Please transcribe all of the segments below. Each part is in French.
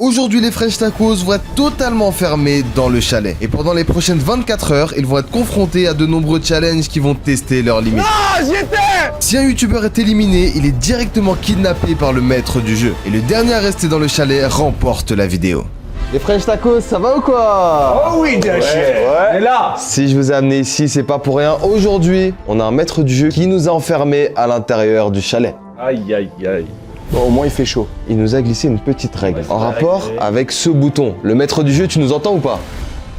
Aujourd'hui, les French Tacos vont être totalement fermés dans le chalet. Et pendant les prochaines 24 heures, ils vont être confrontés à de nombreux challenges qui vont tester leurs limites. Ah, j'y étais! Si un youtubeur est éliminé, il est directement kidnappé par le maître du jeu. Et le dernier à rester dans le chalet remporte la vidéo. Les French Tacos, ça va ou quoi? Oh oui, bien sûr. Et là, Si je vous ai amené ici, c'est pas pour rien. Aujourd'hui, on a un maître du jeu qui nous a enfermés à l'intérieur du chalet. aïe, aïe, aïe. Bon, au moins il fait chaud. Il nous a glissé une petite règle en rapport avec ce bouton. Le maître du jeu, tu nous entends ou pas?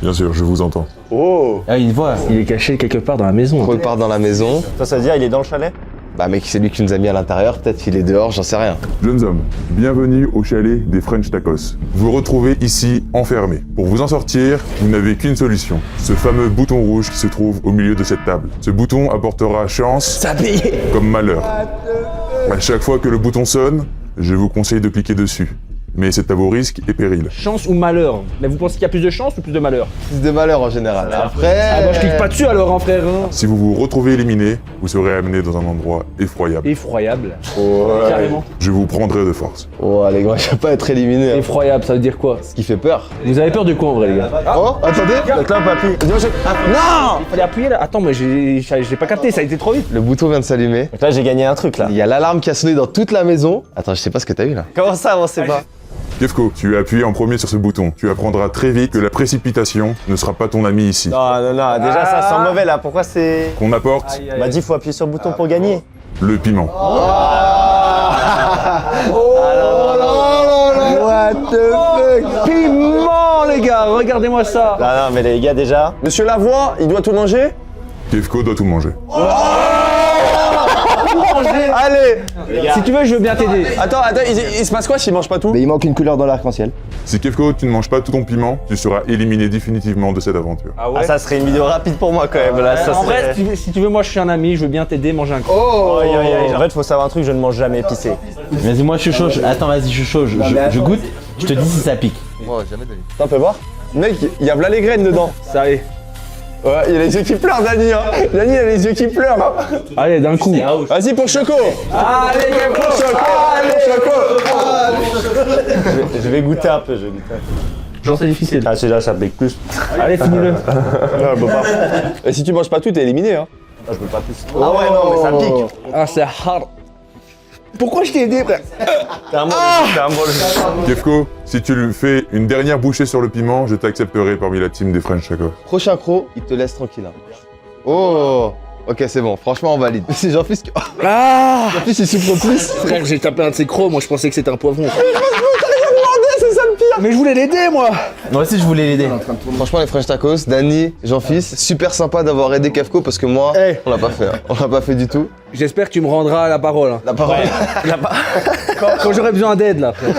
Bien sûr, je vous entends. Oh! Ah, il voit, il est caché quelque part dans la maison. On repart dans la maison. Ça veut dire il est dans le chalet? Bah mec, c'est lui qui nous a mis à l'intérieur, peut-être qu'il est dehors, j'en sais rien. Jeunes hommes, bienvenue au chalet des French Tacos. Vous vous retrouvez ici enfermés. Pour vous en sortir, vous n'avez qu'une solution. Ce fameux bouton rouge qui se trouve au milieu de cette table. Ce bouton apportera chance comme malheur. À chaque fois que le bouton sonne, je vous conseille de cliquer dessus. Mais c'est à vos risques et périls. Chance ou malheur? Mais vous pensez qu'il y a plus de chance ou plus de malheur? Plus de malheur en général. Après... Ah bah je clique pas dessus alors, hein, frère. Hein. Si vous vous retrouvez éliminé, vous serez amené dans un endroit effroyable. Effroyable. Carrément. Je vous prendrai de force. Oh les gars, je vais pas être éliminé. Hein. Effroyable, ça veut dire quoi? Ce qui fait peur. Vous avez peur de quoi en vrai, les gars? Oh, attendez. Donc là, papy. Non! Il fallait appuyer là. Attends, mais j'ai pas capté, ça a été trop vite. Le bouton vient de s'allumer. Donc là, j'ai gagné un truc là. Il y a l'alarme qui a sonné dans toute la maison. Attends, je sais pas ce que t'as eu là. Comment ça, on sait pas? Kefko, tu as appuyé en premier sur ce bouton. Tu apprendras très vite que la précipitation ne sera pas ton ami ici. Non, non, non, déjà ça sent mauvais là. Pourquoi c'est. Qu'on apporte On m'a dit faut appuyer sur le bouton pour gagner. le piment. What the fuck? Piment, les gars, regardez-moi ça. Non, non, mais les gars, déjà. Monsieur Lavoie, il doit tout manger? Kefko doit tout manger. Allez! Si tu veux, je veux bien t'aider. Attends, il se passe quoi s'il mange pas tout? Mais il manque une couleur dans l'arc-en-ciel. Si Kefko, tu ne manges pas tout ton piment, tu seras éliminé définitivement de cette aventure. Ah, ça serait une vidéo rapide pour moi quand même là. Ça En serait... vrai, si tu veux, moi je suis un ami, je veux bien t'aider, manger un coup. Aïe, aïe, aïe. En fait, faut savoir un truc, je ne mange jamais épicé. Vas-y, moi je suis chaud. Attends, vas-y, je suis chaud. Je goûte, je te dis si ça pique. Moi, jamais d'avis. Attends, on peut voir? Mec, il y a plein les graines dedans. Ça y est. Ouais, il a les yeux qui pleurent, Dani, hein. Dani, il a les yeux qui pleurent. Hein. Allez, d'un coup. Vas-y pour Choco. Allez, Pour Choco. Allez, Choco. Je vais goûter un peu, Genre, c'est difficile. Ah, c'est là, ça pique plus. Allez, finis-le. Non, je peux pas. Et si tu manges pas tout, t'es éliminé, hein. Ah, je peux pas plus. Ah ouais, non, mais ça pique. Ah, c'est hard. Pourquoi je t'ai aidé, frère? T'es un bon. Kefko, si tu lui fais une dernière bouchée sur le piment, je t'accepterai parmi la team des French Tacos. Prochain croc, il te laisse tranquille. Hein. Oh. Ok, c'est bon. Franchement, on valide. C'est Jean-Fils qui... Ah! Jean-Fils, il souffre plus. Frère, j'ai tapé un de ses crocs, moi je pensais que c'était un poivron. C'est ça le pire. Mais je voulais l'aider, moi! Moi aussi, je voulais l'aider. Franchement, les French Tacos, Dani, Jean-Fils, super sympa d'avoir aidé Kefko parce que moi, Hey. on l'a pas fait. Hein. On l'a pas fait du tout. J'espère que tu me rendras la parole. Hein. La parole. Quand j'aurai besoin d'aide, là, frère.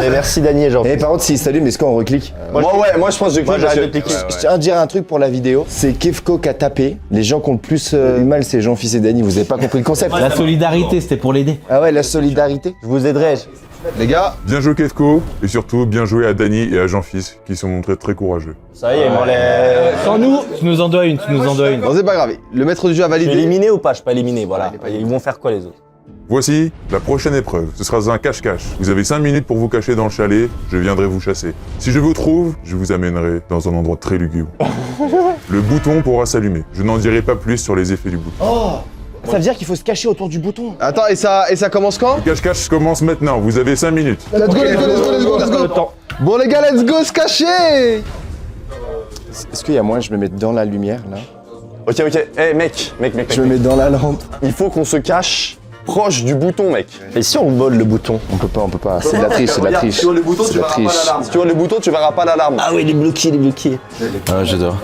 Et merci, Dani et Jean. Et par contre, s'il s'allume, est-ce qu'on reclique? Moi, je pense que je clique. j'arrête de cliquer. Je tiens à dire un truc pour la vidéo. C'est Kefko qui a tapé. Les gens qui ont le plus eu mal, c'est Jean-Fils et Dani. Vous avez pas compris le concept. La solidarité, c'était pour l'aider. Ah ouais, la solidarité. Je vous aiderai. Les gars, Bien joué Kefko, et surtout bien joué à Dani et à Jean-Fils, qui sont montrés très courageux. Ça y est, bon, les. Sans nous, Tu nous en dois une, non, c'est pas grave. Le maître du jeu a Je suis validé. éliminé ou pas? Je suis pas éliminé, voilà. Ils vont faire quoi les autres? Voici la prochaine épreuve. Ce sera un cache-cache. Vous avez 5 minutes pour vous cacher dans le chalet, je viendrai vous chasser. Si je vous trouve, je vous amènerai dans un endroit très lugubre. Le bouton pourra s'allumer. Je n'en dirai pas plus sur les effets du bouton. Ça veut dire qu'il faut se cacher autour du bouton. Attends, et ça commence quand? Le cache-cache commence maintenant, vous avez 5 minutes. Let's go, let's go, let's go, let's go, let's go. Bon les gars, let's go se cacher. Est-ce qu'il y a moyen que je me mette dans la lumière là? Ok, ok. Eh, mec. Je me mets dans la lampe. Il faut qu'on se cache proche du bouton, mec. Et si on vole le bouton? On peut pas. C'est de la triche, c'est de la triche. C'est de la triche. Si tu vois le bouton, tu verras pas l'alarme. Ah oui, il est bloqué. Ah, j'adore.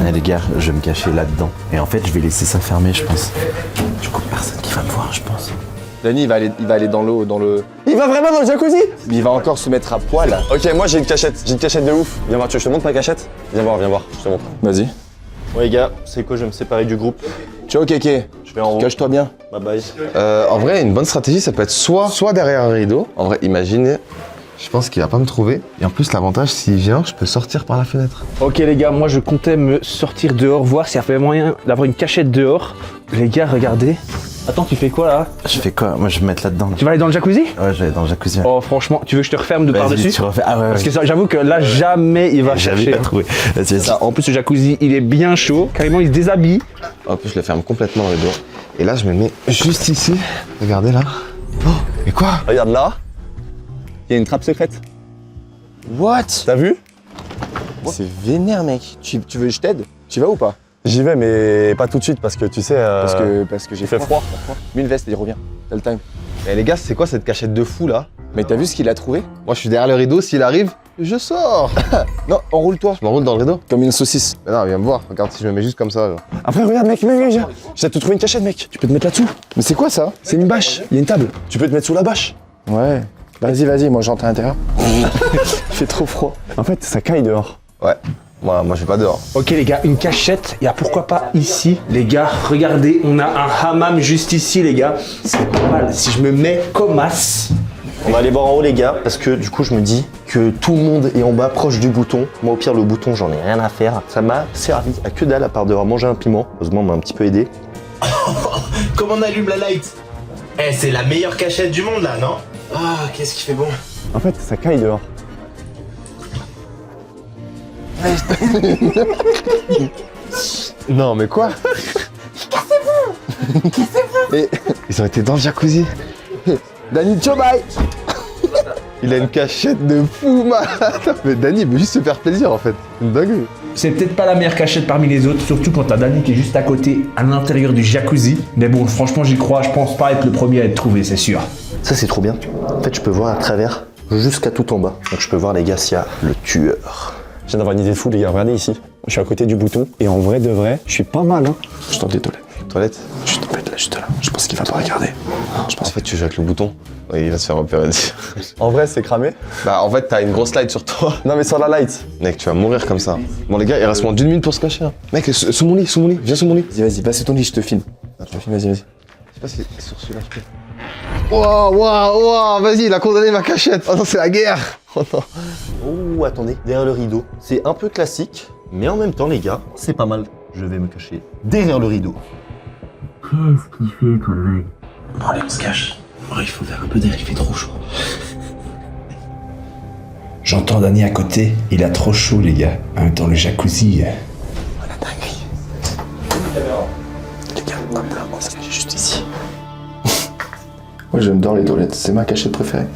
Allez, les gars, je vais me cacher là-dedans. Et en fait, je vais laisser ça fermé, je pense. Du coup, personne qui va me voir, je pense. Dani, il va aller dans l'eau, dans le. Il va vraiment dans le jacuzzi? Il va encore se mettre à poil. Ok, moi j'ai une cachette de ouf. Viens voir, je te montre ma cachette? Viens voir, je te montre. Vas-y. Ouais, les gars, c'est quoi? Je vais me séparer du groupe. Ciao, Kéké. Je vais en haut. Cache-toi bien. Bye bye. En vrai, une bonne stratégie, ça peut être soit derrière un rideau. En vrai, imaginez. Je pense qu'il va pas me trouver. Et en plus, l'avantage, s'il vient, je peux sortir par la fenêtre. Ok, les gars, moi je comptais me sortir dehors, voir s'il y avait moyen d'avoir une cachette dehors. Les gars, regardez. Attends, tu fais quoi là? Je fais quoi? Moi, je vais me mettre là-dedans. Tu vas aller dans le jacuzzi? Ouais, je vais aller dans le jacuzzi. Oh, franchement, tu veux que je te referme de Vas-y, par-dessus? tu refais. Ah ouais, Parce que ça, j'avoue que là, jamais il va J'avais chercher. pas trouvé. Vas-y, vas-y. En plus, le jacuzzi, il est bien chaud. Carrément, il se déshabille. En plus, je le ferme complètement dans le dos. Et là, je me mets juste ici. Regardez là. Oh, mais quoi? Regarde là. Il y a une trappe secrète. What? T'as vu? C'est vénère, mec. Tu veux que je t'aide? Tu vas ou pas? J'y vais, mais pas tout de suite parce que tu sais. Parce que j'ai il fait froid. Mets une veste et reviens. T'as le time. Eh les gars, c'est quoi cette cachette de fou là? Mais t'as vu ce qu'il a trouvé? Moi, je suis derrière le rideau. S'il arrive, je sors. Non, enroule-toi. Je m'enroule dans le rideau. Comme une saucisse. Mais non, viens me voir. Regarde si je me mets juste comme ça. Genre. Après, regarde, mec, j'ai te trouvé une cachette, mec. Tu peux te mettre là-dessous. Mais c'est quoi ça? C'est une bâche. Il y a une table. Tu peux te mettre sous la bâche. Ouais. Vas-y, moi j'entre à l'intérieur. Il fait trop froid. En fait, ça caille dehors. Ouais. Moi, je vais pas dehors. Ok, les gars, une cachette. Il y a pourquoi pas ici. Les gars, regardez, on a un hammam juste ici, les gars. C'est pas mal. Si je me mets comme as. On va aller voir en haut, les gars, parce que du coup, je me dis que tout le monde est en bas, proche du bouton. Moi, au pire, le bouton, j'en ai rien à faire. Ça m'a servi à que dalle à part devoir manger un piment. Heureusement, on m'a un petit peu aidé. Comment on allume la light? Eh, c'est la meilleure cachette du monde là, non? Ah, qu'est-ce qui fait bon? En fait, ça caille dehors. Non, mais quoi? Cassez-vous! Et ils ont été dans le jacuzzi. Dani, ciao, bye! Il a une cachette de fou, malade. Mais Dani, il veut juste se faire plaisir en fait. C'est une dinguerie. C'est peut-être pas la meilleure cachette parmi les autres, surtout quand t'as Dani qui est juste à côté, à l'intérieur du jacuzzi. Mais bon, franchement, j'y crois. Je pense pas être le premier à être trouvé, c'est sûr. Ça, c'est trop bien. En fait, je peux voir à travers jusqu'à tout en bas. Donc, je peux voir, les gars, s'il y a le tueur. Je viens d'avoir une idée fou, les gars. Regardez ici. Je suis à côté du bouton. Et en vrai de vrai, je suis pas mal, hein. Je tente les toilettes. Toilette? Je t'embête là, juste là. Je pense qu'il va pas regarder. Je pense en fait tu joues avec le bouton. Oui, il va se faire repérer. En vrai, c'est cramé. Bah en fait t'as une grosse light sur toi. Non, mais sans la light. Mec, tu vas mourir comme ça. Bon les gars, il reste moins d'une minute pour se cacher. Hein. Mec, sous mon lit, viens sous mon lit. Vas-y, passe ton lit, je te filme. Je te filme, vas-y. Je sais pas si sur celui-là je peux. Wow, vas-y, il a condamné ma cachette. Oh non, c'est la guerre. Oh non. Oh, attendez, derrière le rideau. C'est un peu classique, mais en même temps, les gars, c'est pas mal. Je vais me cacher derrière le rideau. Qu'est-ce qu'il fait, toi, le mec? Bon, allez, on se cache. Oh, il faut faire un peu d'air, il fait trop chaud. J'entends Dani à côté. Il a trop chaud, les gars. En même temps, le jacuzzi. La dinguerie. Les gars, hop là, on se cache juste ici. Moi, j'aime dans les toilettes. C'est ma cachette préférée.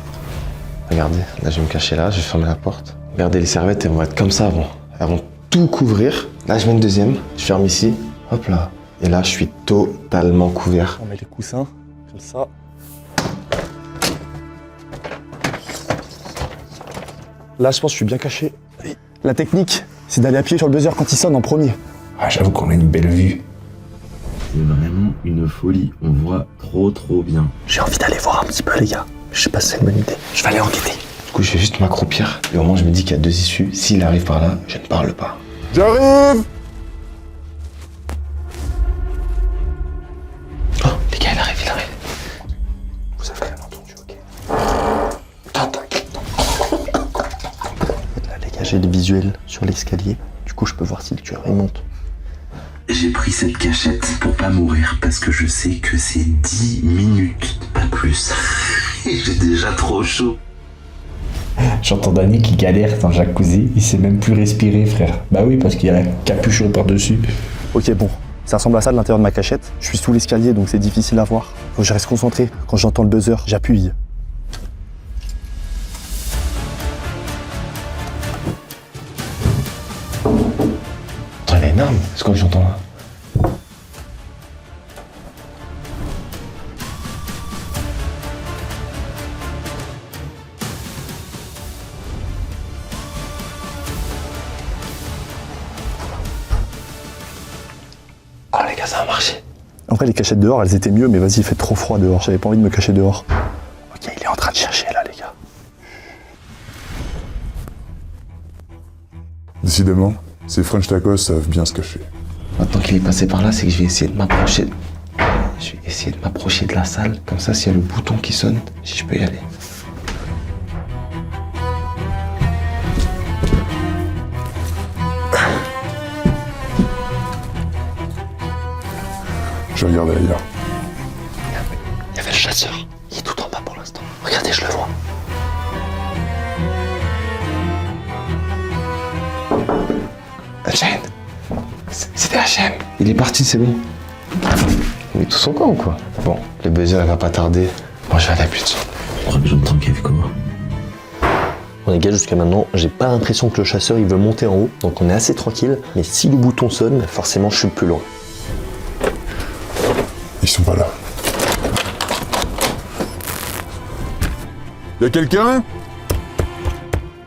Regardez, là je vais me cacher là, je vais fermer la porte. Regardez les serviettes, elles vont être comme ça avant. Elles vont tout couvrir. Là je mets une deuxième, je ferme ici. Hop là. Et là je suis totalement couvert. On met les coussins, comme ça. Là, je pense que je suis bien caché. La technique, c'est d'aller appuyer sur le buzzer quand il sonne en premier. Ah, j'avoue qu'on a une belle vue. C'est vraiment une folie. On voit trop bien. J'ai envie d'aller voir un petit peu, les gars. Je sais pas si c'est une bonne idée. Je vais aller enquêter. Du coup je vais juste m'accroupir. Et au moins je me dis qu'il y a deux issues. S'il arrive par là, je ne parle pas. J'arrive! Oh, les gars, il arrive. Vous avez rien entendu, ok? Là, les gars, j'ai le visuel sur l'escalier. Du coup, je peux voir si le tueur il monte. J'ai pris cette cachette pour pas mourir parce que je sais que c'est 10 minutes, pas plus. J'ai déjà trop chaud. J'entends Dani qui galère dans le jacuzzi. Il sait même plus respirer, frère. Bah oui, parce qu'il y a un capuchon par-dessus. Ok, bon. Ça ressemble à ça de l'intérieur de ma cachette. Je suis sous l'escalier, donc c'est difficile à voir. Faut que je reste concentré. Quand j'entends le buzzer, j'appuie. Attends, elle est énorme. C'est quoi que j'entends là? Oh les gars, ça a marché. En vrai, les cachettes dehors, elles étaient mieux, mais vas-y, il fait trop froid dehors. J'avais pas envie de me cacher dehors. Ok, il est en train de chercher là, les gars. Décidément, ces French tacos savent bien se cacher. Maintenant qu'il est passé par là, c'est que je vais essayer de m'approcher. Je vais essayer de m'approcher de la salle. Comme ça, s'il y a le bouton qui sonne, si je peux y aller. Je vais regarder ailleurs. chasseur. Il est tout en bas pour l'instant. Regardez, je le vois. Unchained. C'était HM. Il est parti, c'est bon. Mais tout son camp ou quoi? Bon, le buzzer il va pas tarder. Moi je vais aller à but. J'entends Kevko. Bon les gars, jusqu'à maintenant, j'ai pas l'impression que le chasseur il veut monter en haut, donc on est assez tranquille. Mais si le bouton sonne, forcément je suis le plus loin. Ils sont pas là. Y'a quelqu'un?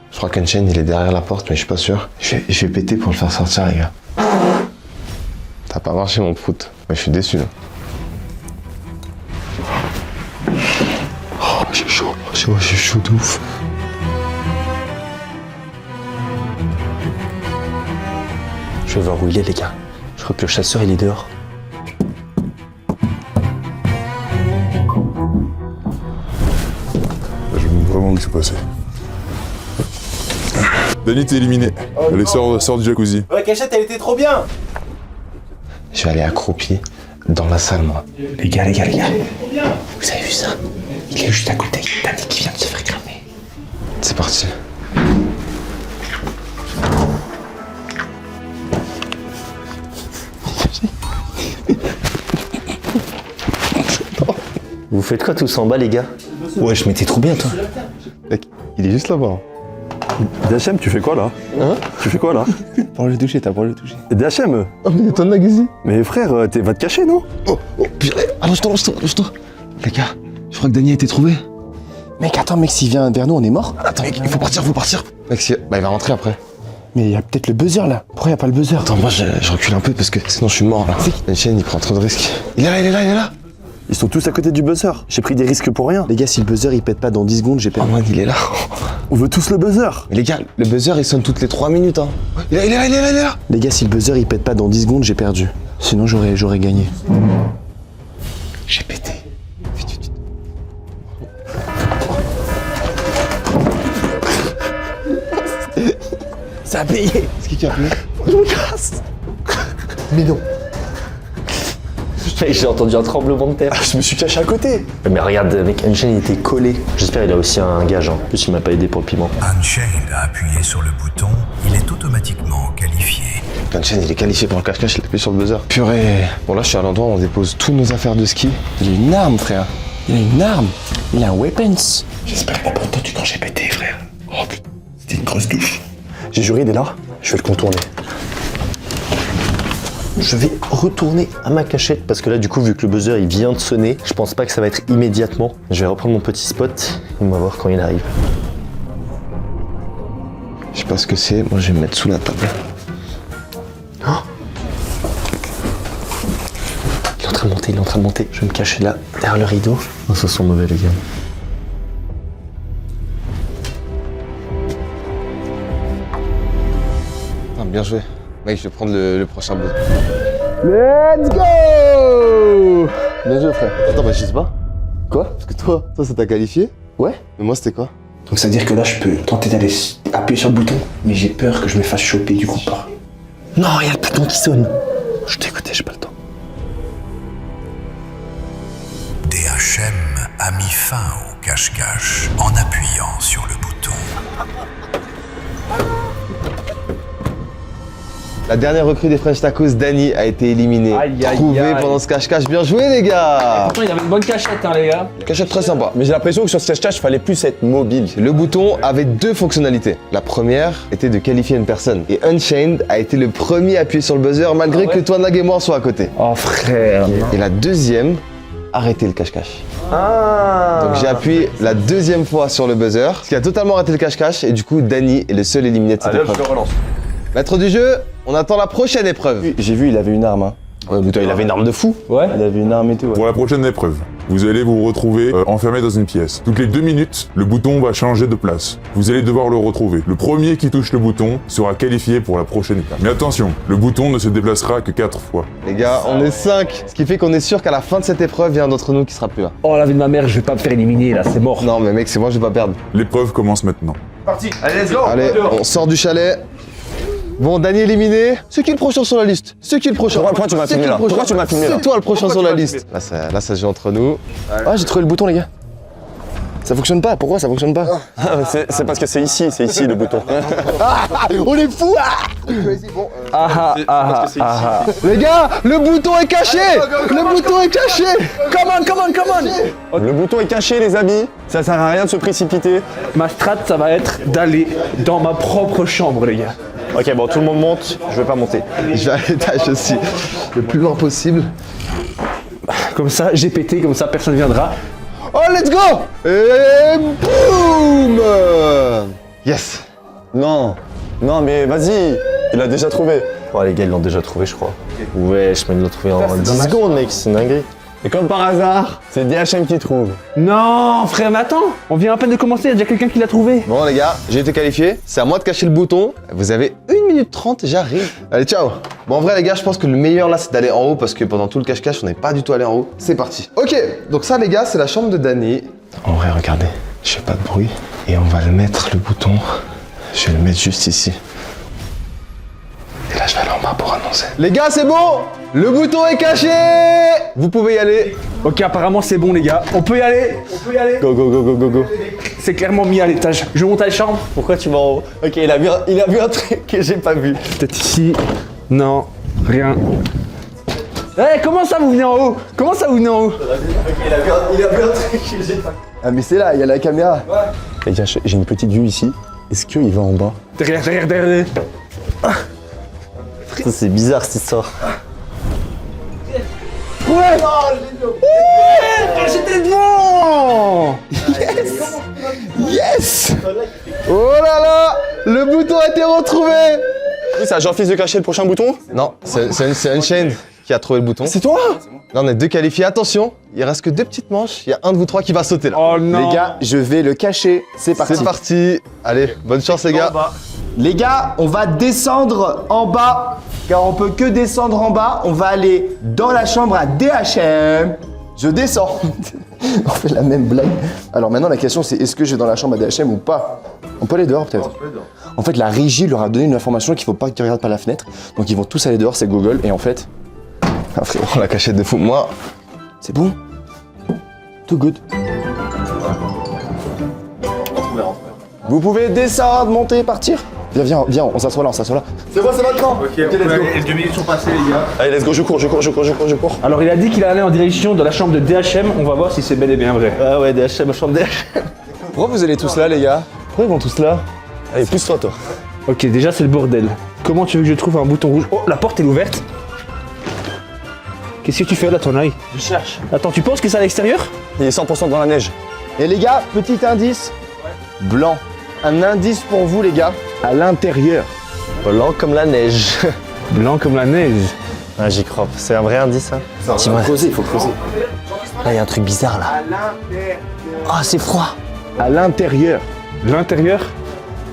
Je crois qu'Unchained il est derrière la porte, mais je suis pas sûr. Je vais péter pour le faire sortir, les gars. Ça a pas marché, mon prout. Mais je suis déçu, là. Oh, j'ai chaud. J'ai chaud de ouf. Je vais voir où il est les gars. Je crois que le chasseur il est dehors. Je me demande vraiment où c'est passé. Dany, t'es éliminé. Allez, sors du jacuzzi. Ouais, Cachette, elle était trop bien. Je vais aller accroupi dans la salle, moi. Les gars. Vous avez vu ça? Il est juste à côté. Dany qui vient de se faire cramer. C'est parti. Vous faites quoi tous en bas les gars? Ouais, je m'étais trop bien, toi. Mec, il est juste là-bas. DHM, tu fais quoi là? Hein? Tu fais quoi là? Pour le toucher, t'as pour le toucher. DHM? Oh, mais ton magazine. Mais frère, va te cacher, non? Oh, purée. Allonge-toi. Les gars, je crois que Dany a été trouvé. Mec, attends, mec, s'il vient vers nous, on est mort. Attends, mec, il faut partir. Mec, il va rentrer après. Mais il y a peut-être le buzzer là. Pourquoi il y a pas le buzzer? Attends, moi je recule un peu parce que sinon je suis mort là. Unchained, il prend trop de risques. Il est là. Ils sont tous à côté du buzzer. J'ai pris des risques pour rien. Les gars, si le buzzer il pète pas dans 10 secondes, j'ai Oh perdu. man, il est là. On veut tous le buzzer. Mais les gars, le buzzer il sonne toutes les 3 minutes hein. Il est là. Les gars, si le buzzer il pète pas dans 10 secondes, j'ai perdu. Sinon j'aurais gagné. J'ai pété. Ça a payé. C'est qui a appelé? Je me casse. Mais non. J'ai entendu un tremblement de terre. Je me suis caché à côté. Mais regarde mec, Unchained il était collé. J'espère qu'il a aussi un gage. En plus il m'a pas aidé pour le piment. Unchained a appuyé sur le bouton, il est automatiquement qualifié. Unchained, il est qualifié pour le cache-cache, il a appuyé sur le buzzer. Purée. Bon là je suis à l'endroit où on dépose toutes nos affaires de ski. Il a une arme, frère. Il a une arme. Il a un weapons. J'espère que t'as pas entendu quand j'ai pété, frère. Oh putain, c'était une grosse douche. J'ai juré, il est là. Je vais le contourner. Je vais retourner à ma cachette parce que là du coup vu que le buzzer il vient de sonner, je pense pas que ça va être immédiatement. Je vais reprendre mon petit spot et on va voir quand il arrive. Je sais pas ce que c'est, moi je vais me mettre sous la table. Oh, il est en train de monter. Je vais me cacher là, derrière le rideau. Oh, ça sent mauvais les gars. Ah, bien joué. Mec, je vais prendre le prochain buzzer. Let's go. Bien joué frère. Attends, bah je sais pas. Quoi? Parce que toi ça t'a qualifié? Ouais. Mais moi c'était quoi? Donc ça veut dire que là, je peux tenter d'aller appuyer sur le bouton, mais j'ai peur que je me fasse choper du coup par. Non, il y a le bouton qui sonne. Je t'ai écouté, j'ai pas le temps. DHM a mis fin au cache-cache en appuyant sur le bouton. La dernière recrue des French Tacos, Dany, a été éliminée. Aïe, aïe, Trouvé aïe. pendant ce cache-cache. Bien joué les gars. Pourtant, il avait une bonne cachette, hein, les gars. Cachette très sympa. Mais j'ai l'impression que sur ce cache-cache, il fallait plus être mobile. Le bouton avait 2 fonctionnalités. La première était de qualifier une personne. Et Unchained a été le premier à appuyer sur le buzzer malgré que toi, Nag et moi soient à côté. Oh, frère. Et la deuxième, arrêter le cache-cache. Donc j'ai appuyé la deuxième fois sur le buzzer, ce qui a totalement arrêté le cache-cache. Et du coup, Dany est le seul éliminé de cette épreuve. relance. Maître du jeu, on attend la prochaine épreuve. J'ai vu, il avait une arme. Hein. Ouais, putain, il avait une arme de fou. Ouais. Il avait une arme et tout. Ouais. Pour la prochaine épreuve, vous allez vous retrouver enfermé dans une pièce. Toutes les 2 minutes, le bouton va changer de place. Vous allez devoir le retrouver. Le premier qui touche le bouton sera qualifié pour la prochaine étape. Mais attention, le bouton ne se déplacera que 4 fois. Les gars, on est 5. Ce qui fait qu'on est sûr qu'à la fin de cette épreuve, il y a un d'entre nous qui sera plus là. Oh, la vie de ma mère, je vais pas me faire éliminer, là, c'est mort. Non mais mec, c'est moi, je vais pas perdre. L'épreuve commence maintenant. Parti. Allez, let's go. Allez, on sort du chalet. Bon, Dany éliminé. C'est qui le prochain sur la liste? C'est qui le prochain? Pourquoi tu m'as filmé là? Pourquoi tu m'as filmé là? C'est toi le prochain sur la liste. Là, ça se joue entre nous. Ah, j'ai trouvé le bouton, les gars. Ça fonctionne pas. Pourquoi ça fonctionne pas? C'est parce que c'est ici le bouton. On est fous. Les gars, le bouton est caché. Le bouton est caché. Come on. Le bouton est caché, les amis. Ça sert à rien de se précipiter. Ma strat, ça va être d'aller dans ma propre chambre, les gars. Ok, bon, tout le monde monte. Je vais pas monter. Je vais à l'étage aussi. Le plus loin possible. Comme ça, j'ai pété, comme ça, personne viendra. Oh, let's go! Et boum! Yes! Non, mais vas-y. Il a déjà trouvé. Oh, les gars, ils l'ont déjà trouvé, je crois. Ouais, je ils l'ont trouvé en 10 secondes, mec, c'est une dinguerie. Et comme par hasard, c'est DHM qui trouve. Non, frère, mais attends, on vient à peine de commencer, il y a déjà quelqu'un qui l'a trouvé. Bon, les gars, j'ai été qualifié. C'est à moi de cacher le bouton. Vous avez 1 minute 30, j'arrive. Allez, ciao! Bon, en vrai, les gars, je pense que le meilleur là, c'est d'aller en haut parce que pendant tout le cache-cache, on n'est pas du tout allé en haut. C'est parti. Ok, donc ça, les gars, c'est la chambre de Dany. En vrai, regardez, je fais pas de bruit. Et on va le mettre, le bouton. Je vais le mettre juste ici. Et là, je vais aller en bas pour annoncer. Les gars, c'est bon! Le bouton est caché! Vous pouvez y aller. Ok, apparemment c'est bon, les gars. On peut y aller. Go, go, go, go, go, go. C'est clairement mis à l'étage. Je monte à la chambre. Pourquoi tu vas en haut? Ok, il a vu un truc que j'ai pas vu. Peut-être ici. Non, rien. Eh, comment ça vous venez en haut? Comment ça vous venez en haut? Ok, il a vu un truc que j'ai pas vu. Ah, mais c'est là, il y a la caméra. Les gars, j'ai une petite vue ici. Est-ce qu'il va en bas? Derrière. Ça, c'est bizarre cette histoire. Ouais! J'étais devant! Yes! Oh là là! Le bouton a été retrouvé! Oui, c'est à Jean-Fils de cacher le prochain bouton? Non, c'est Unchained qui a trouvé le bouton. C'est toi? Là, on est 2 qualifiés. Attention, il reste que 2 petites manches. Il y a un de vous 3 qui va sauter là. Oh non! Les gars, je vais le cacher. C'est parti. C'est parti. Allez, bonne chance les gars. Les gars, on va descendre en bas, car on peut que descendre en bas. On va aller dans la chambre à DHM. Je descends. On fait la même blague. Alors maintenant, la question c'est est-ce que je vais dans la chambre à DHM ou pas? On peut aller dehors peut-être. En fait, la régie leur a donné une information qu'il faut pas qu'ils regardent par la fenêtre. Donc ils vont tous aller dehors, c'est Google. Et en fait, ah frérot, la cachette de fou. Moi, c'est bon. Too good. Vous pouvez descendre, monter, partir. Viens, on s'assoit là, C'est bon, c'est votre camp. Ok, let's go. Les 2 minutes sont passées, les gars. Allez, let's go, je cours. Alors il a dit qu'il allait en direction de la chambre de DHM, on va voir si c'est bel et bien vrai. Ah ouais, DHM, chambre DHM. Pourquoi vous allez tous là, les gars? Pourquoi ils vont tous là? Allez, pousse-toi, toi. Ok, déjà c'est le bordel. Comment tu veux que je trouve un bouton rouge? Oh, la porte est ouverte. Qu'est-ce que tu fais là, ton œil? Je cherche. Attends, tu penses que c'est à l'extérieur? Il est 100% dans la neige. Et les gars, petit indice. Blanc. Un indice pour vous, les gars. À l'intérieur. Blanc comme la neige. Blanc comme la neige. Ah, j'y crois. C'est un vrai indice, ça? Il faut creuser. Là, il y a un truc bizarre, là. Ah, c'est froid. À l'intérieur. L'intérieur?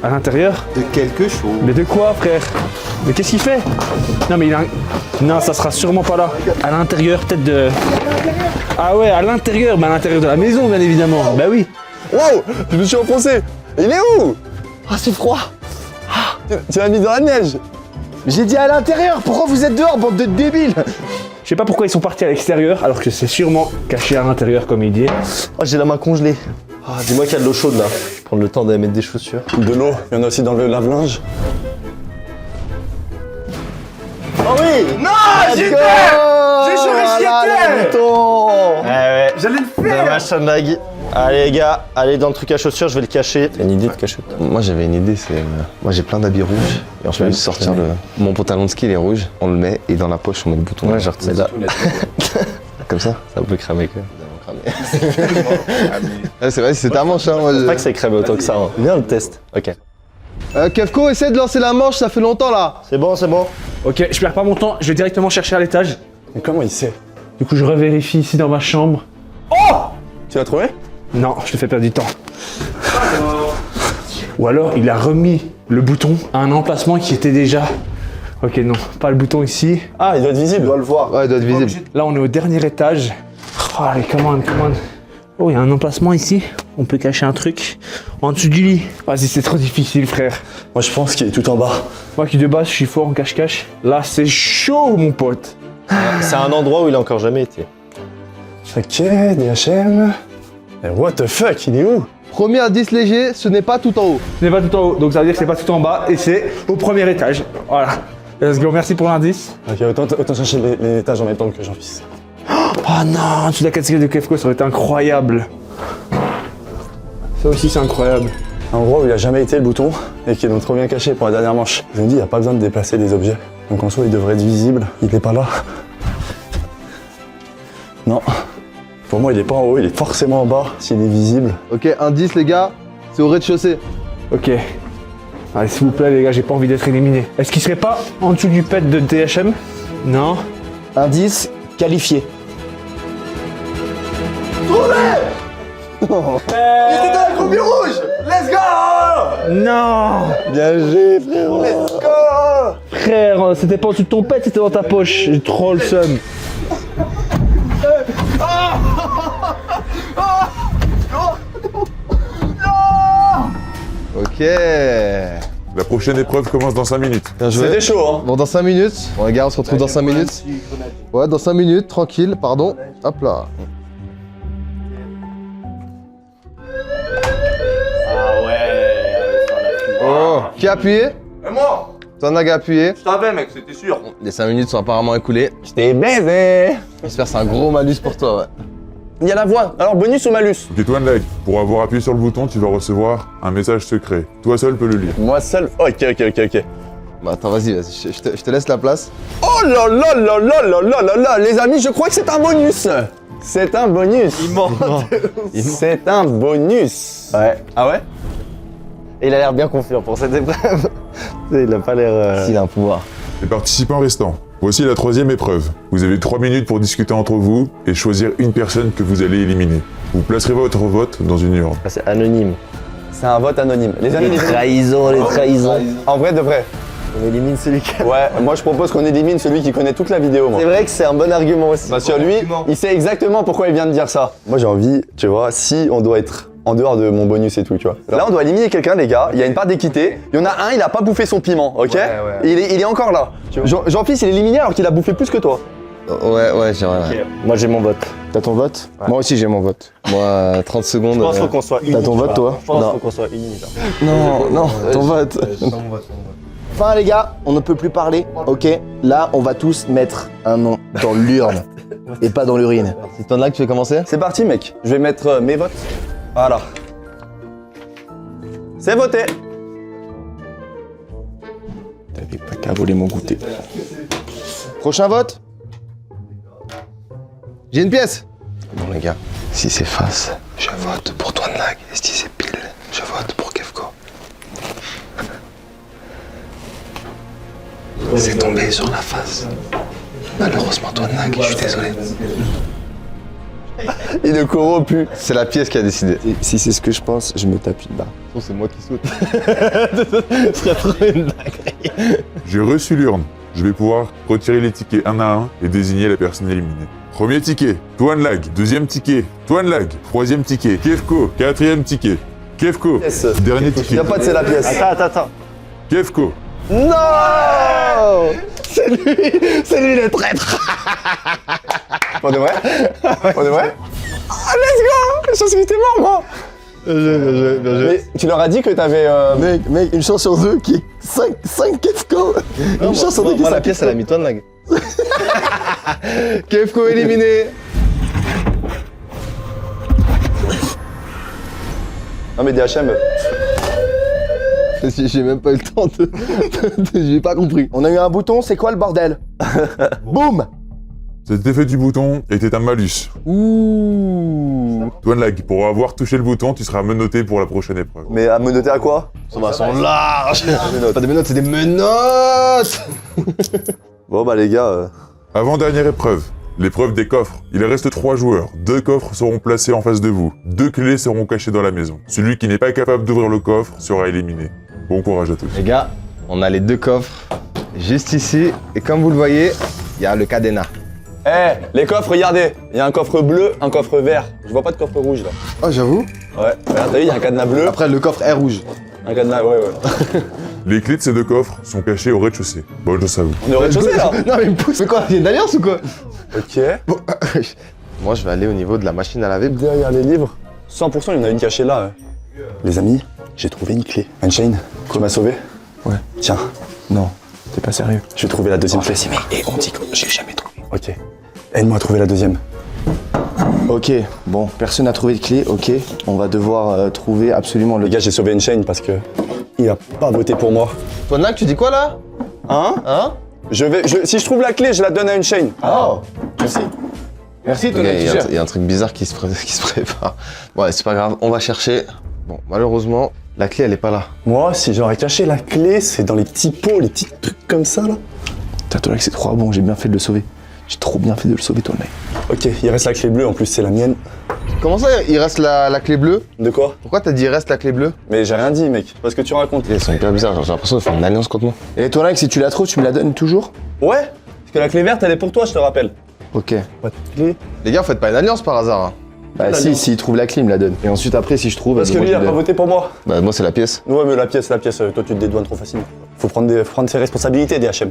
À l'intérieur? De quelque chose. Mais de quoi, frère? Mais qu'est-ce qu'il fait? Non, mais il a un... Non, ça sera sûrement pas là. À l'intérieur, peut-être de... Ah ouais, à l'intérieur, mais à l'intérieur de la maison, bien évidemment. Bah oui. Wow! Je me suis enfoncé. Il est où? Ah, c'est froid. Tu l'as mis dans la neige. J'ai dit à l'intérieur. Pourquoi vous êtes dehors, bande de débiles? Je sais pas pourquoi ils sont partis à l'extérieur, alors que c'est sûrement caché à l'intérieur, comme il dit. Oh, j'ai la main congelée. Ah, dis-moi qu'il y a de l'eau chaude, là. Je vais prendre le temps d'aller mettre des chaussures. De l'eau. Il y en a aussi dans le lave-linge. Oh oui! Non, j'y étais! J'ai juré, j'y étais! Ouais. J'allais le faire! Dommage, Nag. Allez, les gars, allez dans le truc à chaussures, je vais le cacher. T'as une idée de cachette? Moi j'avais une idée, c'est. Moi j'ai plein d'habits rouges. Et ensuite je vais sortir mon pantalon de ski, il est rouge. On le met et dans la poche on met le bouton. Ouais, genre, c'est là. Comme ça. Ça peut cramer, quoi. Ah, c'est vrai, c'est ta manche, hein. Moi, Je sais pas que c'est cramé autant que ça. Hein. Viens, le test. Ok. Kefko, essaie de lancer la manche, ça fait longtemps là. C'est bon, c'est bon. Ok, je perds pas mon temps, je vais directement chercher à l'étage. Mais comment il sait? Du coup, je revérifie ici dans ma chambre. Tu l'as trouvé? Non, je te fais perdre du temps. Ou alors, il a remis le bouton à un emplacement qui était déjà... Ok, non, pas le bouton ici. Ah, il doit être visible. On doit le voir. Ouais, il doit être visible. Là, on est au dernier étage. Oh, allez, come on. Oh, il y a un emplacement ici. on peut cacher un truc en dessous du lit. Vas-y, c'est trop difficile, frère. Moi, je pense qu'il est tout en bas. Moi qui de base, je suis fort en cache-cache. Là, c'est chaud, mon pote. C'est un endroit où il a encore jamais été. Ok, DHM. Eh, what the fuck, il est où? Premier indice léger, ce n'est pas tout en haut. Ce n'est pas tout en haut, donc ça veut dire que c'est pas tout en bas et c'est au premier étage. Voilà. Let's go, merci pour l'indice. Ok, autant chercher les étages en même temps que Jean-Fils. Oh non, en dessous de la catégorie de Kefko, ça aurait été incroyable. Ça aussi, c'est incroyable. Un endroit où il a jamais été le bouton et qui est donc trop bien caché pour la dernière manche. Je me dis, il n'y a pas besoin de déplacer des objets. Donc en soi, il devrait être visible. Il n'est pas là. Non. Pour moi, il est pas en haut, il est forcément en bas s'il est visible. Ok, indice les gars, c'est au rez-de-chaussée. Ok. Allez, s'il vous plaît, les gars, j'ai pas envie d'être éliminé. Est-ce qu'il serait pas en dessous du pet de DHM? Non. Indice qualifié. Il était dans la combi rouge. Let's go. Non. Bien joué, frérot. Let's go. Frère, c'était pas en dessous de ton pet, c'était dans ta poche. J'ai trop le seum. Ok. La prochaine épreuve commence dans 5 minutes. Bien joué. C'était chaud, hein. Bon, dans 5 minutes. Bon, les gars, on se retrouve dans 5 minutes. Ouais, dans 5 minutes, tranquille, pardon. Hop là. Ah ouais. Oh, qui a appuyé? Moi, Ton a appuyé. je t'avais, mec, c'était sûr. Les 5 minutes sont apparemment écoulées. Je t'ai baisé. J'espère que c'est un gros malus pour toi, ouais. Il y a la voix. Alors, bonus ou malus? Ok, Toine Lag, pour avoir appuyé sur le bouton, tu vas recevoir un message secret. Toi seul peux le lire. Moi seul. Ok. Bah attends, vas-y, je te laisse la place. Oh là là là là là là là là. Les amis, je crois que c'est un bonus. C'est un bonus. Il ment. C'est un bonus. Ouais. Ah ouais? Et il a l'air bien confiant pour cette épreuve. Il a pas l'air. S'il a un pouvoir. Les participants restants. Voici la 3e épreuve. Vous avez 3 minutes pour discuter entre vous et choisir une personne que vous allez éliminer. Vous placerez votre vote dans une urne. Ah, c'est anonyme. C'est un vote anonyme. Les amis, Les trahisons. en vrai de vrai. On élimine celui qui a. Ouais, moi je propose qu'on élimine celui qui connaît toute la vidéo, moi. C'est vrai que c'est un bon argument aussi. Parce que lui, il sait exactement pourquoi il vient de dire ça. Moi j'ai envie, tu vois, si on doit être en dehors de mon bonus et tout, tu vois. Là on doit éliminer quelqu'un, les gars. Il y a une part d'équité. Il y en a un, il a pas bouffé son piment, ok? Il est encore là. Jean-Fils, il est éliminé alors qu'il a bouffé plus que toi. Ouais, j'ai rien. Moi j'ai mon vote. T'as ton vote? Moi aussi j'ai mon vote. Moi, 30 secondes. Je pense qu'on soit unis. T'as ton vote, toi? Je pense qu'on soit unis. là. Non, ton vote. Enfin les gars, on ne peut plus parler, ok? Là, on va tous mettre un nom dans l'urne et pas dans l'urine. C'est toi là que tu veux commencer? C'est parti, mec. Je vais mettre mes votes. Voilà. C'est voté. T'avais pas qu'à voler mon goûter. Prochain vote? J'ai une pièce. Bon les gars, si c'est face, je vote pour Toine Lag. Et si c'est pile, je vote pour Kefko. C'est tombé sur la face. Malheureusement Toine Lag, je suis désolé. Il est corrompu. C'est la pièce qui a décidé. Si c'est ce que je pense, je me tape une barre. C'est moi qui saute. Ce serait trop une dinguerie. J'ai reçu l'urne. Je vais pouvoir retirer les tickets un à un et désigner la personne éliminée. Premier ticket, Toine Lag. 2e ticket, Toine Lag. 3e ticket, Kefko. 4e ticket, Kefko. Yes. Dernier Il ticket, n'y a pas de c'est la pièce. Attends. Kefko. Non! C'est lui le traître. Pour de vrai? Pour de vrai? Ah, let's go! Je pense que t'étais mort, moi. Bien joué. Mais tu leur as dit que t'avais. Mec, une chance sur deux qui est 5 Kefko. Une chance sur deux qui est Moi, la 5 pièce, elle a mis Toine Lag. Kefko éliminé. Non, mais DHM. J'ai même pas eu le temps de... J'ai pas compris. On a eu un bouton, c'est quoi le bordel? Boum! Cet effet du bouton était un malus. Ouh! Toine Lag, pour avoir touché le bouton, tu seras menotté pour la prochaine épreuve. Mais à me noter à quoi? Ça va, sont larges. Pas des menottes, c'est des menottes. Bon, bah, les gars. Avant-dernière épreuve, l'épreuve des coffres. Il reste 3 joueurs. 2 coffres seront placés en face de vous. 2 clés seront cachées dans la maison. Celui qui n'est pas capable d'ouvrir le coffre sera éliminé. Bon courage à tous. Les gars, on a les 2 coffres juste ici. Et comme vous le voyez, il y a le cadenas. Eh, les coffres, regardez. Il y a un coffre bleu, un coffre vert. Je vois pas de coffre rouge, là. Oh, j'avoue. Ouais, regarde, t'as vu, il y a un cadenas bleu. Après, le coffre est rouge. Un cadenas, ouais. Les clés de ces deux coffres sont cachées au rez-de-chaussée. Bonne chance à vous. On est au rez-de-chaussée là. Non, mais il me pousse. C'est quoi? Il y a une alliance ou quoi? Ok. Bon, moi, je vais aller au niveau de la machine à laver. Derrière les livres, 100% il y en a une cachée là. Les amis, j'ai trouvé une clé. Unchained, tu m'as sauvé? Ouais. Tiens, Non, t'es pas sérieux. j'ai trouvé la deuxième clé. Et on dit que j'ai jamais trouvé. Ok. Aide-moi à trouver la deuxième. Ok, bon, personne n'a trouvé de clé, ok. On va devoir trouver absolument le Les gars, j'ai sauvé Unchained parce que il a pas voté pour moi. Toi, Nak, tu dis quoi là? Hein? Hein? Si je trouve la clé, je la donne à Unchained. Oh, merci. Merci, Il y a un truc bizarre qui se prépare. Bon, allez, c'est pas grave, on va chercher. Bon, malheureusement, la clé, elle est pas là. Moi, si j'aurais caché la clé, c'est dans les petits pots, les petits trucs comme ça là. T'as toi là que c'est trop bon, j'ai bien fait de le sauver. J'ai trop bien fait de le sauver, toi, mec. Ok, il reste la clé bleue, en plus c'est la mienne. Comment ça, il reste la clé bleue? De quoi? Pourquoi t'as dit il reste la clé bleue? Mais j'ai rien dit, mec. Parce que tu racontes. Ils sont hyper bizarres, genre, j'ai l'impression de faire une alliance contre moi. Et toi là, que si tu la trouves, tu me la donnes toujours? Ouais, parce que la clé verte, elle est pour toi, je te rappelle. Ok. Pas de clé. Les gars, faites pas une alliance par hasard. Hein. Bah si, s'il trouve la clé, il me la donne. Et ensuite après, si je trouve, Parce que moi, lui, il je a lui pas donne. voté pour moi. Bah, moi, c'est la pièce. Ouais, mais la pièce, toi tu te dédouanes trop facilement. Faut prendre ses responsabilités, DHM.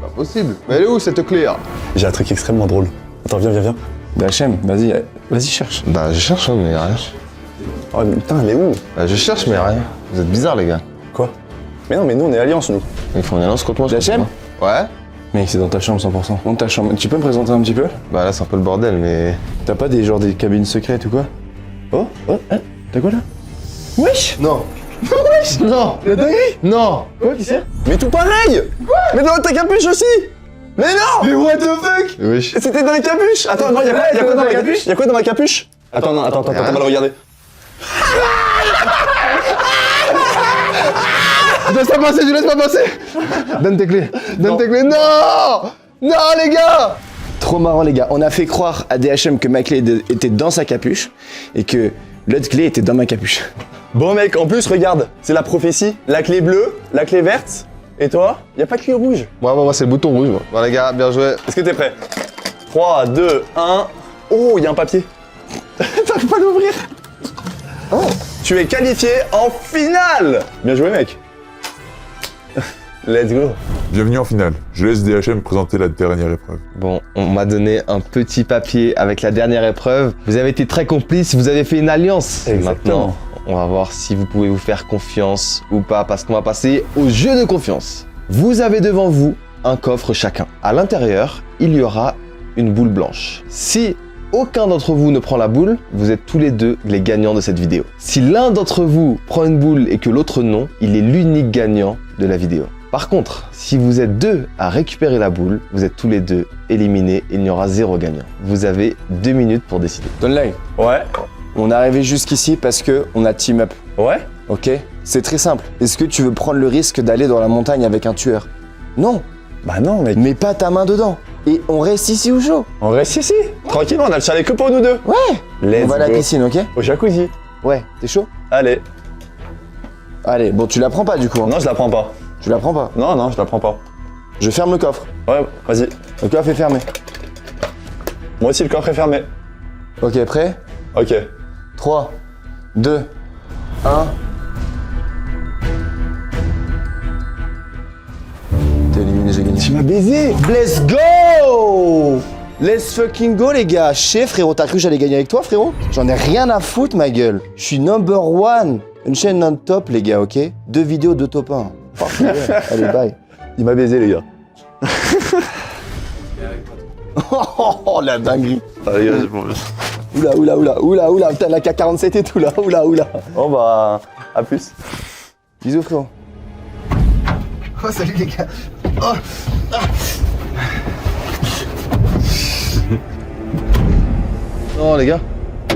Pas possible. Mais elle est où cette clé là? J'ai un truc extrêmement drôle. Attends, viens. Bah Hachem, vas-y cherche. Bah, je cherche, hein, mais rien. Oh, mais putain, elle est où? Bah, je cherche, mais rien. Vous êtes bizarres, les gars. Quoi? Mais non, mais nous, on est alliance, nous. Ils font une alliance contre moi, je HM? comprends pas. Ouais. Mec, c'est dans ta chambre 100%. Dans ta chambre. Tu peux me présenter un petit peu? Bah, là, c'est un peu le bordel, mais. T'as pas des cabines secrètes ou quoi? Oh, t'as quoi là? Wesh! Non. Wesh! Non! La dinguerie! Non! Quoi, qui c'est? Mais tout pareil! Mais dans ta capuche aussi! Mais non! Mais what the fuck? Wesh. C'était dans la capuche! Attends, non, y'a quoi dans ma capuche? Y'a quoi dans ma capuche? Attends, on va le regarder. Je laisse pas passer, je laisse pas passer! Donne tes clés! Donne tes clés! Non! Non, les gars! Trop marrant, les gars. On a fait croire à DHM que ma clé était dans sa capuche et que l'autre clé était dans ma capuche. Bon, mec, en plus, regarde, c'est la prophétie. La clé bleue, la clé verte. Et toi? Y'a pas de clé rouge. Moi, c'est le bouton rouge, moi. Bon, les gars, bien joué. Est-ce que t'es prêt? 3, 2, 1. Oh, y'a un papier. T'arrives pas à l'ouvrir. Oh. Tu es qualifié en finale. Bien joué, mec. Let's go. Bienvenue en finale. Je laisse DHM présenter la dernière épreuve. Bon, on m'a donné un petit papier avec la dernière épreuve. Vous avez été très complices, vous avez fait une alliance. Exactement. Maintenant, on va voir si vous pouvez vous faire confiance ou pas, parce qu'on va passer au jeu de confiance. Vous avez devant vous un coffre chacun. À l'intérieur, il y aura une boule blanche. Si aucun d'entre vous ne prend la boule, vous êtes tous les deux les gagnants de cette vidéo. Si l'un d'entre vous prend une boule et que l'autre non, il est l'unique gagnant de la vidéo. Par contre, si vous êtes deux à récupérer la boule, vous êtes tous les deux éliminés et il n'y aura 0 gagnant. Vous avez 2 minutes pour décider. Tonlai, Ouais. on est arrivé jusqu'ici parce que on a team up, Ouais. ok? C'est très simple. Est-ce que tu veux prendre le risque d'aller dans la montagne avec un tueur? Non, Bah non, mec. mets pas ta main dedans. Et on reste ici au chaud. On reste ici. Tranquillement, on a le chalet que pour nous deux. Ouais. Let's On va à la go. piscine, ok? Au jacuzzi. Ouais, t'es chaud? Allez. Allez, bon, tu la prends pas du coup. Hein. Non, je la prends pas. Tu la prends pas. Non, je la prends pas. Je ferme le coffre. Ouais, vas-y. Le coffre est fermé. Moi aussi, le coffre est fermé. Ok, prêt? Ok. 3, 2, 1. T'es éliminé, j'ai gagné. Tu m'as baisé. Let's go! Let's fucking go, les gars. Chez frérot, t'as cru que j'allais gagner avec toi, frérot? J'en ai rien à foutre, ma gueule. Je suis number one. Une chaîne non-top, les gars, ok? 2 vidéos de top 1. Parfait. Allez, bye. Il m'a baisé, les gars. Oh, la dinguerie. Allez, c'est bon. Oula, putain, la K47 et tout, là. Oula. Bon, bah, à plus. Bisous, frérot. Oh, salut les gars. Non, les gars.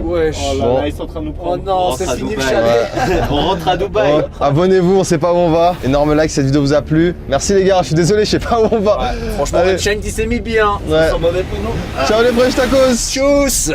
Wesh. Bon. ils sont en train de nous Oh non, c'est fini le chalet. On rentre à Dubaï. Bon, abonnez-vous, on sait pas où on va. Énorme like si cette vidéo vous a plu. Merci les gars, je suis désolé, je sais pas où on va. Franchement, Allez. le chaîne il s'est mis bien. Ouais. Ils sont mauvais pour nous. Ciao les French tacos. Tchuss.